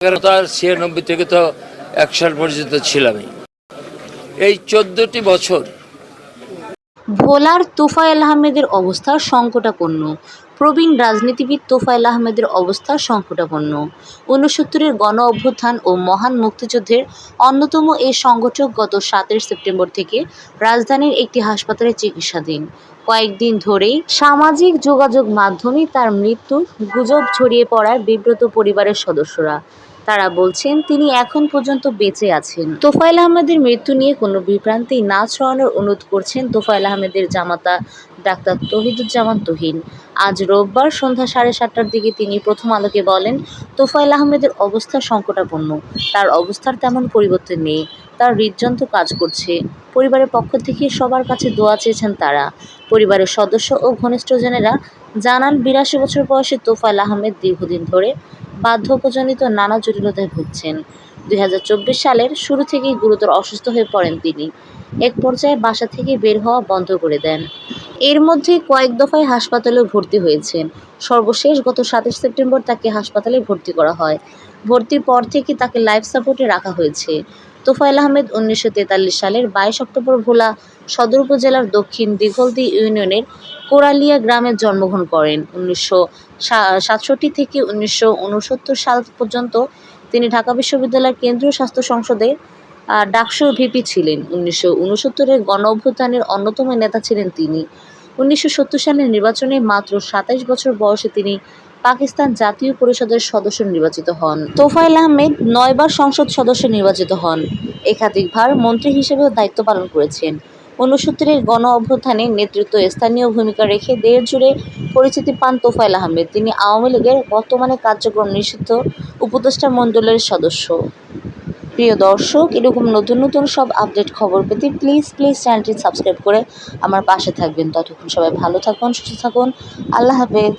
1996 থেকে তো 1 সাল পর্যন্ত ছিলামই। এই 14টি বছর ভোলার তোফায়েল আহমেদের অবস্থা সংকটাপন্ন। প্রবীণ রাজনীতিবিদ তোফায়েল আহমেদের অবস্থা সংকটাপন্ন। 69-এর গণ অভ্যুত্থান ও মহান মুক্তিযুদ্ধের অন্যতম এই সংগঠক গত 7 সেপ্টেম্বর থেকে রাজধানীর একটি হাসপাতালে চিকিৎসাধীন। কয়েকদিন ধরেই সামাজিক যোগাযোগ মাধ্যমে তার মৃত্যুর গুজব ছড়িয়ে পড়ায় বিব্রত পরিবারের সদস্যরা। তারা বলছেন তিনি এখন পর্যন্ত বেঁচে আছেন। তোফায়েল আহমেদের মৃত্যু নিয়ে কোনো বিভ্রান্তি না ছড়ানোর অনুরোধ করছেন তোফায়েল আহমেদের জামাতা ডাক্তার তৌহিদুজ্জামান তুহিন। আজ রোববার সন্ধ্যা 7:30টার দিকে তিনি প্রথম আলোকে বলেন, তোফায়েল আহমেদের অবস্থা সংকটাপন্ন। তার অবস্থার তেমন পরিবর্তন নেই। তার হৃদযন্ত্র কাজ করছে। পরিবারের পক্ষ থেকে সবার কাছে দোয়া চেয়েছেন তারা। পরিবারের সদস্য ও ঘনিষ্ঠজনেরা জানান, 82 বছর বয়সী তোফায়েল আহমেদ দীর্ঘদিন ধরে বার্ধক্যজনিত নানা জটিলতায় ভুগছেন। 2024 সালের শুরু থেকেই গুরুতর অসুস্থ হয়ে পড়েন তিনি। এক পর্যায়ে বাসা থেকে বের হওয়া বন্ধ করে দেন। এর মধ্যে কয়েক দফায় হাসপাতালেও ভর্তি হয়েছেন। সর্বশেষ গত 27 সেপ্টেম্বর তাকে হাসপাতালে ভর্তি করা হয়। ভর্তির পর থেকে তাকে লাইফ সাপোর্টে রাখা হয়েছে। তোফায়েল আহমেদ 1943 সালের 22 অক্টোবর ভোলা সদর উপজেলার দক্ষিণ দিঘলদী ইউনিয়নের কোরালিয়া গ্রামে জন্মগ্রহণ করেন। 1967 থেকে 1969 সাল পর্যন্ত তিনি ঢাকা বিশ্ববিদ্যালয়ের কেন্দ্রীয় স্বাস্থ্য সংসদে ডাকসুর ভিপি ছিলেন। 1969-এর গণ অভ্যুত্থানের অন্যতম নেতা ছিলেন তিনি। 1970 সালের নির্বাচনে মাত্র 27 বছর বয়সে তিনি পাকিস্তান জাতীয় পরিষদের সদস্য নির্বাচিত হন। তোফায়েল আহমেদ 9 বার সংসদ সদস্য নির্বাচিত হন। একাধিকবার মন্ত্রী হিসেবেও দায়িত্ব পালন করেছেন। 69-এর গণ অভ্যুত্থানে নেতৃত্বে স্থানীয় ভূমিকা রেখে দেশ জুড়ে পরিচিতি পান তোফায়েল আহমেদ। তিনি আওয়ামী লীগের বর্তমানে কার্যক্রম নিষিদ্ধ উপদেষ্টা মণ্ডলের সদস্য। প্রিয় দর্শক, এরকম নতুন সব আপডেট খবর পেতে প্লিজ চ্যানেলটি সাবস্ক্রাইব করে আমার পাশে থাকবেন। ততক্ষণ সবাই ভালো থাকুন, সুস্থ থাকুন। আল্লাহ হাফেজ।